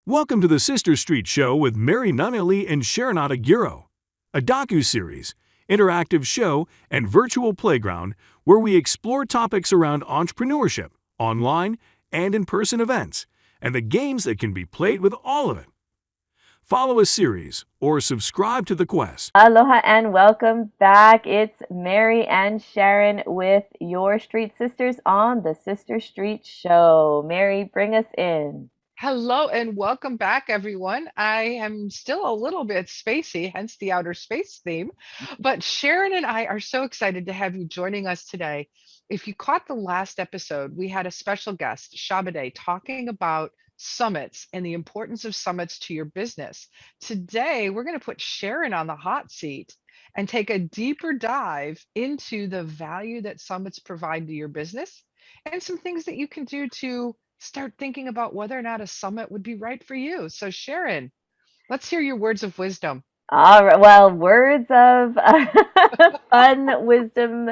Welcome to the Sister Street Show with Mary Nunnally and Sharon and I, a docu-series, interactive show, and virtual playground where we explore topics around entrepreneurship, online and in-person events, and the games that can be played with all of it. Follow a series or subscribe to the quest. Aloha and welcome back. It's Mary and Sharon with your Street Sisters on the Sister Street Show. Mary, bring us in. Hello and welcome back, everyone. I am still a little bit spacey, hence the outer space theme. But Sharon and I are so excited to have you joining us today. If you caught the last episode, we had a special guest, Shabade, talking about summits and the importance of summits to your business. Today, we're going to put Sharon on the hot seat and take a deeper dive into the value that summits provide to your business and some things that you can do to start thinking about whether or not a summit would be right for you. So, Sharon, let's hear your words of wisdom. All right. Well, words of fun, wisdom,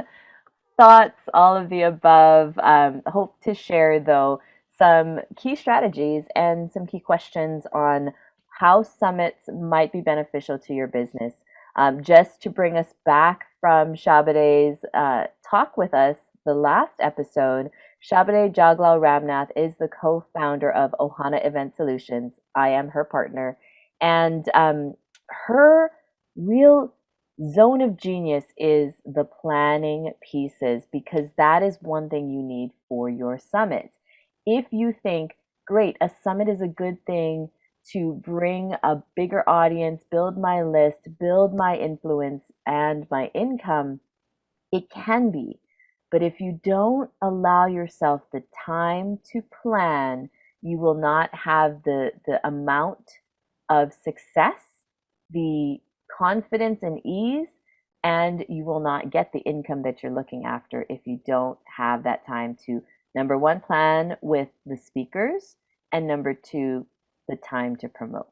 thoughts, all of the above. Hope to share, though, some key strategies and some key questions on how summits might be beneficial to your business. Just to bring us back from Shabade's talk with us, the last episode, Shabade Jaglau Ramnath is the co-founder of Ohana Event Solutions. I am her partner. And her real zone of genius is the planning pieces, because that is one thing you need for your summit. If you think, great, a summit is a good thing to bring a bigger audience, build my list, build my influence and my income, it can be. But if you don't allow yourself the time to plan, you will not have the amount of success, the confidence and ease, and you will not get the income that you're looking after if you don't have that time to, number one, plan with the speakers, and number two, the time to promote.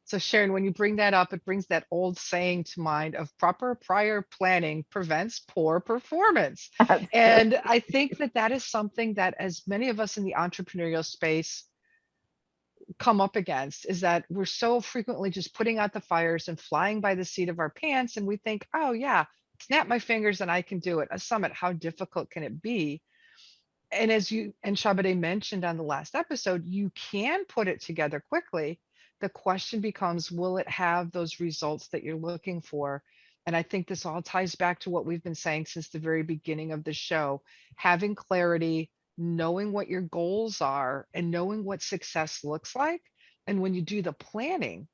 So, Sharon, when you bring that up, it brings that old saying to mind of proper prior planning prevents poor performance. And Absolutely. I think that that is something that, as many of us in the entrepreneurial space come up against, is that we're so frequently just putting out the fires and flying by the seat of our pants. And we think, oh, yeah, snap my fingers and I can do it. A summit, how difficult can it be? And as you and Shabade mentioned on the last episode, you can put it together quickly. The question becomes, will it have those results that you're looking for? And I think this all ties back to what we've been saying since the very beginning of the show, having clarity, knowing what your goals are, and knowing what success looks like. And when you do the planning,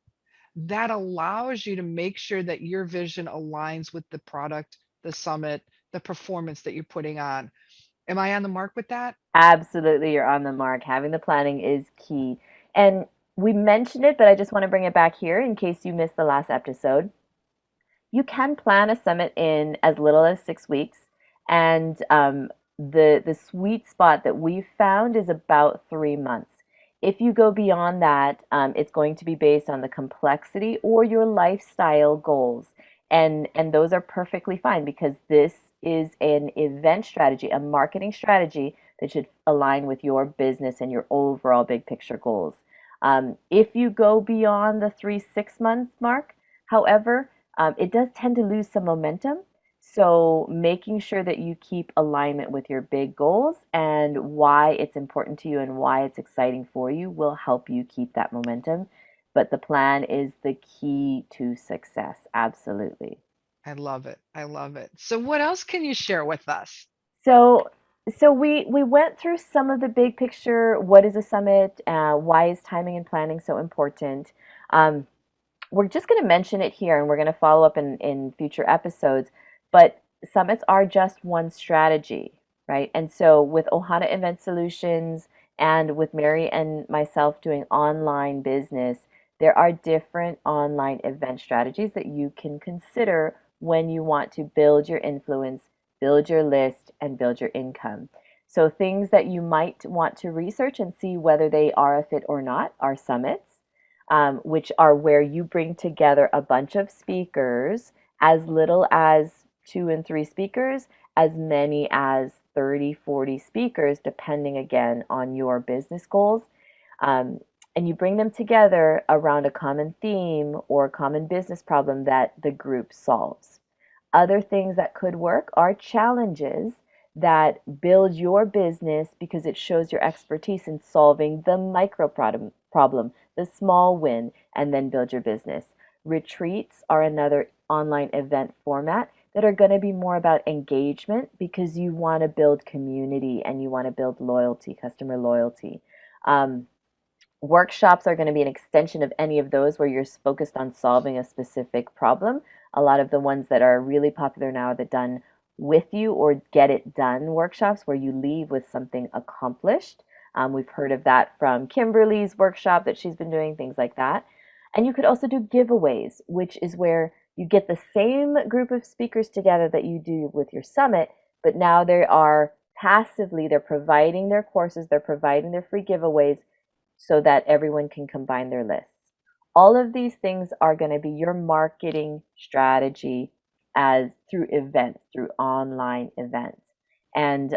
that allows you to make sure that your vision aligns with the product, the summit, the performance that you're putting on. Am I on the mark with that? Absolutely, you're on the mark. Having the planning is key. And we mentioned it, but I just want to bring it back here in case you missed the last episode. You can plan a summit in as little as 6 weeks, and the sweet spot that we've found is about 3 months. If you go beyond that, it's going to be based on the complexity or your lifestyle goals, and those are perfectly fine, because this is an event strategy, a marketing strategy that should align with your business and your overall big picture goals. If you go beyond the 3 6 month mark, however, it does tend to lose some momentum. So making sure that you keep alignment with your big goals and why it's important to you and why it's exciting for you will help you keep that momentum. But the plan is the key to success. Absolutely. I love it. I love it. So what else can you share with us? So, so we went through some of the big picture. What is a summit? Why is timing and planning so important? Um, we're just going to mention it here, and we're going to follow up in future episodes. But summits are just one strategy, right? And so with Ohana Event Solutions and with Mary and myself doing online business, there are different online event strategies that you can consider when you want to build your influence, build your list, and build your income. So things that you might want to research and see whether they are a fit or not are summits, which are where you bring together a bunch of speakers, as little as 2 and 3 speakers, as many as 30, 40 speakers, depending again on your business goals. Um, and you bring them together around a common theme or a common business problem that the group solves. Other things that could work are challenges that build your business because it shows your expertise in solving the micro problem, the small win, and then build your business. Retreats are another online event format that are going to be more about engagement because you want to build community and you want to build loyalty, customer loyalty. Um, Workshops are going to be an extension of any of those where you're focused on solving a specific problem. A lot of the ones that are really popular now are the done with you or get it done workshops where you leave with something accomplished. We've heard of that from Kimberly's workshop that she's been doing, things like that. And you could also do giveaways, which is where you get the same group of speakers together that you do with your summit, but now they are passively, they're providing their courses, they're providing their free giveaways so that everyone can combine their lists. All of these things are going to be your marketing strategy as through events, through online events. And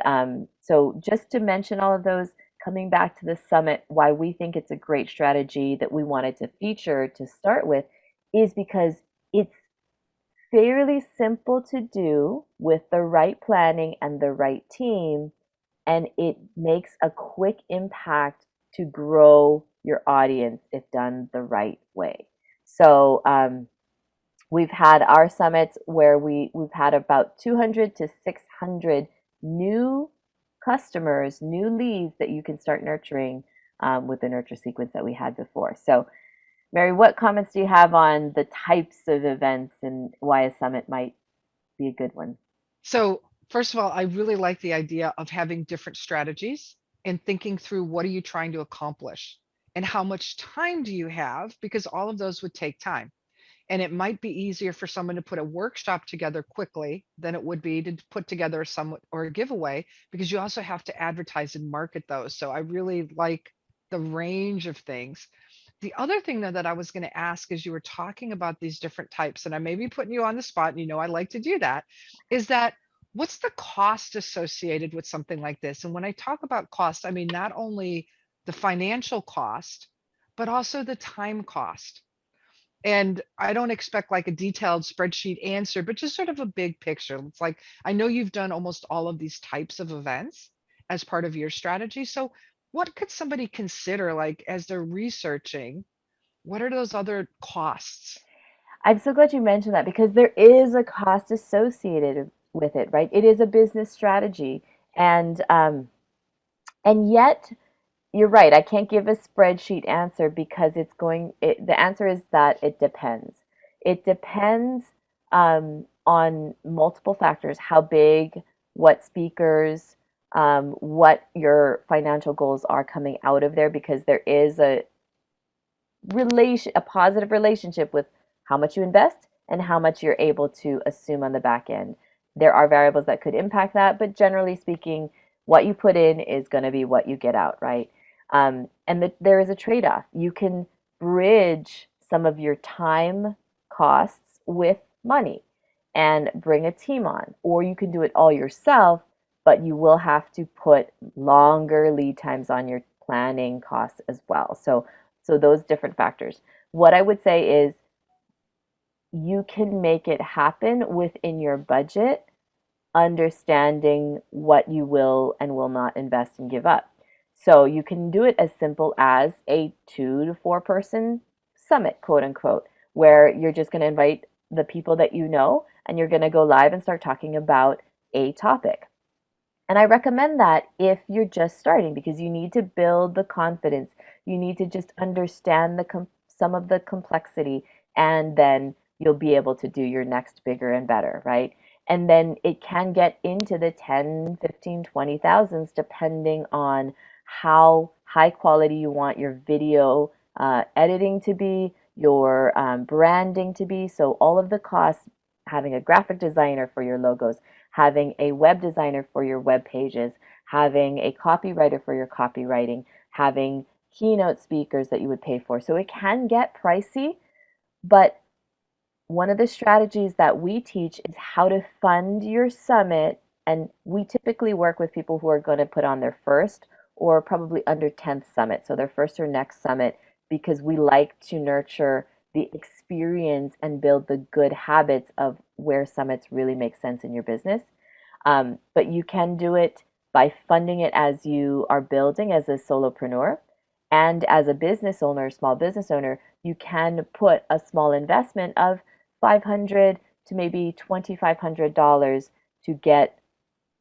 so just to mention all of those, coming back to the summit, why we think it's a great strategy that we wanted to feature to start with is because it's fairly simple to do with the right planning and the right team, and it makes a quick impact to grow your audience if done the right way. So we've had our summits where we've had about 200 to 600 new customers, new leads that you can start nurturing with the nurture sequence that we had before. So Mary, what comments do you have on the types of events and why a summit might be a good one? So, first of all, I really like the idea of having different strategies and thinking through what are you trying to accomplish and how much time do you have, because all of those would take time. And it might be easier for someone to put a workshop together quickly than it would be to put together a summit or a giveaway, because you also have to advertise and market those. So I really like the range of things. The other thing though that I was going to ask as you were talking about these different types, and I may be putting you on the spot, and you know I like to do that, is that what's the cost associated with something like this? And when I talk about cost, I mean not only the financial cost, but also the time cost. And I don't expect like a detailed spreadsheet answer, but just sort of a big picture. It's like, I know you've done almost all of these types of events as part of your strategy. So, what could somebody consider like as they're researching? What are those other costs? I'm so glad you mentioned that because there is a cost associated with it, right? It is a business strategy, and yet you're right. I can't give a spreadsheet answer because the answer is that it depends. It depends on multiple factors: how big, what speakers, what your financial goals are coming out of there, because there is a positive relationship with how much you invest and how much you're able to assume on the back end. There are variables that could impact that, but generally speaking, what you put in is going to be what you get out, right? There is a trade-off. You can bridge some of your time costs with money and bring a team on, or you can do it all yourself, but you will have to put longer lead times on your planning costs as well. So those different factors. What I would say is you can make it happen within your budget, understanding what you will and will not invest and give up. So you can do it as simple as a 2 to 4 person summit, quote unquote, where you're just going to invite the people that you know and you're going to go live and start talking about a topic. And I recommend that if you're just starting because you need to build the confidence. You need to just understand some of the complexity, and then you'll be able to do your next bigger and better, right? And then it can get into the 10, 15, 20 thousands depending on how high quality you want your video editing to be, your branding to be. So all of the costs, having a graphic designer for your logos, having a web designer for your web pages, having a copywriter for your copywriting, having keynote speakers that you would pay for. So it can get pricey, but one of the strategies that we teach is how to fund your summit. And we typically work with people who are going to put on their first or probably under 10th summit. So their first or next summit because we like to nurture the experience and build the good habits of where summits really make sense in your business. But you can do it by funding it as you are building as a solopreneur. And as a business owner, small business owner, you can put a small investment of 500 to maybe $2,500 to get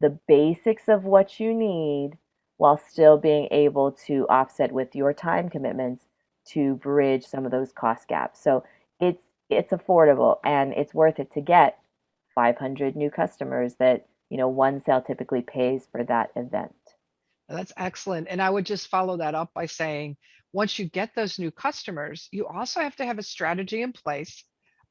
the basics of what you need while still being able to offset with your time commitments to bridge some of those cost gaps. So it's affordable and it's worth it to get 500 new customers that, one sale typically pays for that event. That's excellent. And I would just follow that up by saying, once you get those new customers, you also have to have a strategy in place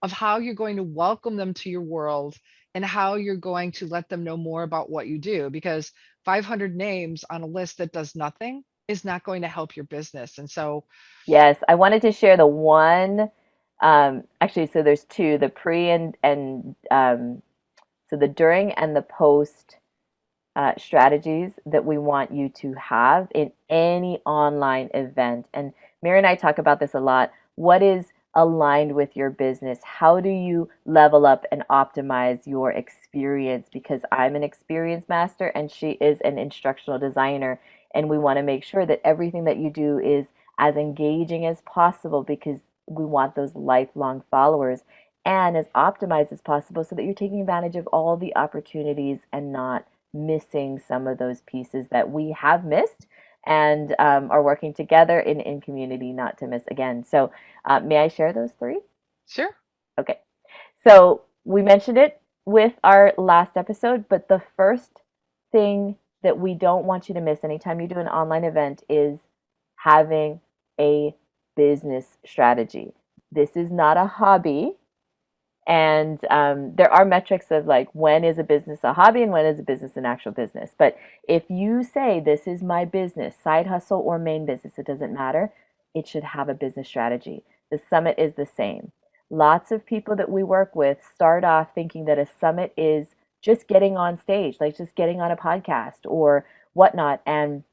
of how you're going to welcome them to your world and how you're going to let them know more about what you do. Because 500 names on a list that does nothing is not going to help your business. And so, Yes, I wanted to share the one, actually, so there's two, the pre and so the during and the post strategies that we want you to have in any online event. And Mary and I talk about this a lot. What is aligned with your business? How do you level up and optimize your experience? Because I'm an experience master and she is an instructional designer. And we want to make sure that everything that you do is as engaging as possible because we want those lifelong followers and as optimized as possible so that you're taking advantage of all the opportunities and not missing some of those pieces that we have missed and are working together in community not to miss again. So, may I share those three? sure. Okay. So, we mentioned it with our last episode, but the first thing that we don't want you to miss anytime you do an online event is having a business strategy. This is not a hobby. And there are metrics of like when is a business a hobby and when is a business an actual business. But if you say this is my business, side hustle or main business, it doesn't matter. It should have a business strategy. The summit is the same. Lots of people that we work with start off thinking that a summit is just getting on stage, like just getting on a podcast or whatnot. And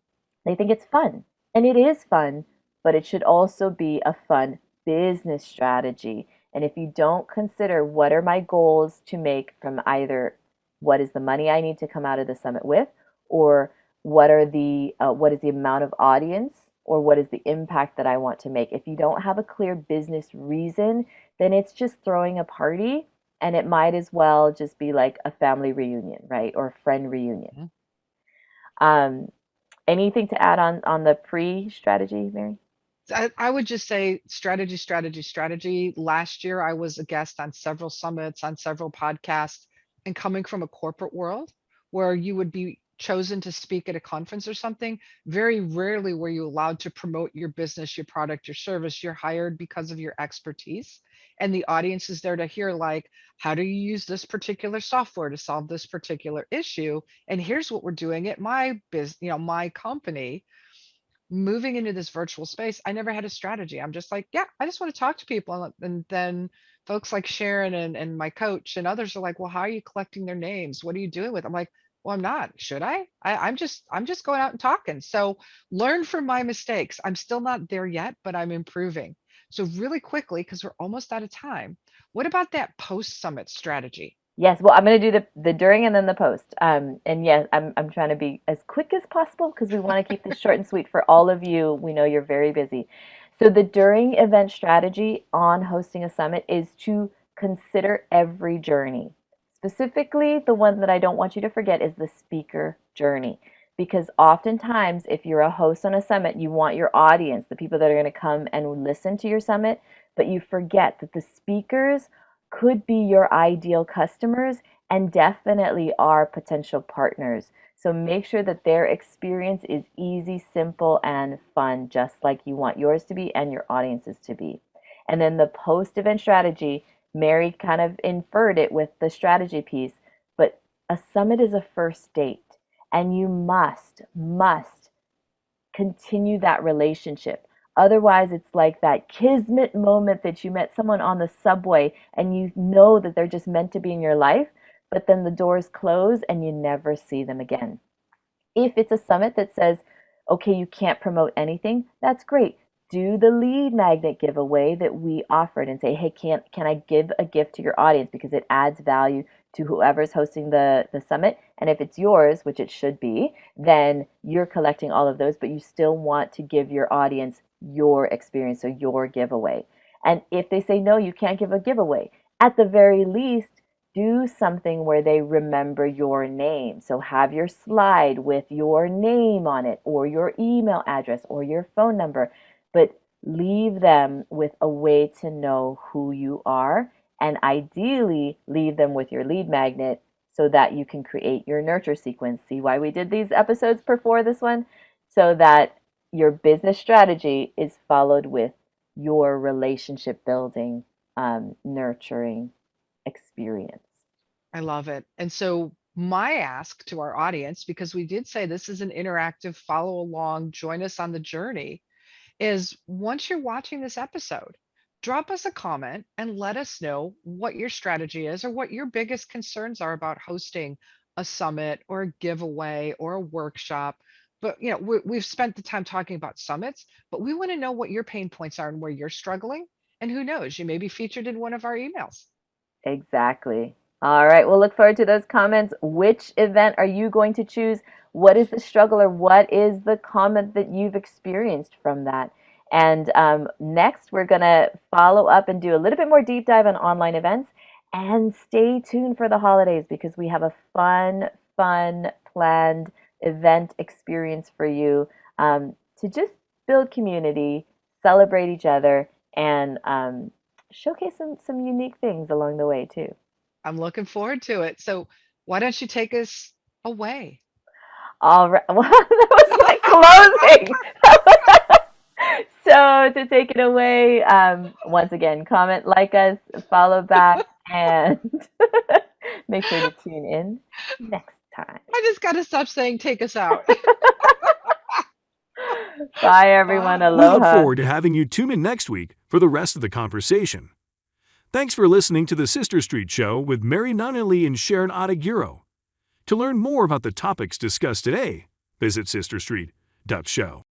they think it's fun. And it is fun, but it should also be a fun business strategy. And if you don't consider what are my goals to make from either what is the money I need to come out of the summit with, or what is the amount of audience, or what is the impact that I want to make. If you don't have a clear business reason, then it's just throwing a party, and it might as well just be like a family reunion, right, or a friend reunion. Mhm. Um, Anything to add on the pre-strategy, Mary? I would just say strategy, strategy, strategy. Last year, I was a guest on several summits, on several podcasts, and coming from a corporate world where you would be chosen to speak at a conference or something, very rarely were you allowed to promote your business, your product, your service. You're hired because of your expertise. And the audience is there to hear, like, how do you use this particular software to solve this particular issue? And here's what we're doing at my business, my company. Moving into this virtual space, I never had a strategy. I'm just like, yeah, I just want to talk to people. And then folks like Sharon and my coach and others are like, well, how are you collecting their names? What are you doing with them? I'm like, well, I'm not. Should I? I'm just going out and talking. So learn from my mistakes. I'm still not there yet, but I'm improving. So really quickly, because we're almost out of time, what about that post summit strategy? Yes, well, I'm going to do the during and then the post. And yes, I'm trying to be as quick as possible because we want to keep this short and sweet for all of you. We know you're very busy. So the during event strategy on hosting a summit is to consider every journey. Specifically, the one that I don't want you to forget is the speaker journey. Because oftentimes, if you're a host on a summit, you want your audience, the people that are going to come and listen to your summit, but you forget that the speakers could be your ideal customers and definitely are potential partners. So make sure that their experience is easy, simple, and fun, just like you want yours to be and your audiences to be. And then the post event strategy, Mary kind of inferred it with the strategy piece, but a summit is a first date, and you must continue that relationship. Otherwise, it's like that kismet moment that you met someone on the subway and you know that they're just meant to be in your life, but then the doors close and you never see them again. If it's a summit that says, okay, you can't promote anything, that's great. do the lead magnet giveaway that we offered and say, hey, can I give a gift to your audience because it adds value to whoever's hosting the summit. And if it's yours, which it should be, then you're collecting all of those, but you still want to give your audience your experience, so your giveaway. And if they say, no, you can't give a giveaway, at the very least, do something where they remember your name. So have your slide with your name on it, or your email address, or your phone number, but leave them with a way to know who you are, and ideally leave them with your lead magnet so that you can create your nurture sequence. See why we did these episodes before this one? So that your business strategy is followed with your relationship building, nurturing experience. I love it. And so my ask to our audience, because we did say this is an interactive follow along, join us on the journey, is once you're watching this episode, drop us a comment and let us know what your strategy is or what your biggest concerns are about hosting a summit or a giveaway or a workshop. But we've spent the time talking about summits, but we want to know what your pain points are and where you're struggling. And who knows, you may be featured in one of our emails. Exactly. All right. We'll look forward to those comments. Which event are you going to choose? What is the struggle, or what is the comment that you've experienced from that? And next, we're going to follow up and do a little bit more deep dive on online events. And stay tuned for the holidays because we have a fun planned event experience for you, to just build community, celebrate each other, and showcase some unique things along the way too. I'm looking forward to it. So why don't you take us away? All right. Well, that was my closing. So to take it away, once again, comment, like us, follow back, and make sure to tune in next time. I just got to stop saying take us out. Bye, everyone. Bye. We look Aloha. forward to having you tune in next week for the rest of the conversation. Thanks for listening to the Sister Street Show with Mary Nunley and Sharon Adagiro. To learn more about the topics discussed today, visit sisterstreet.show.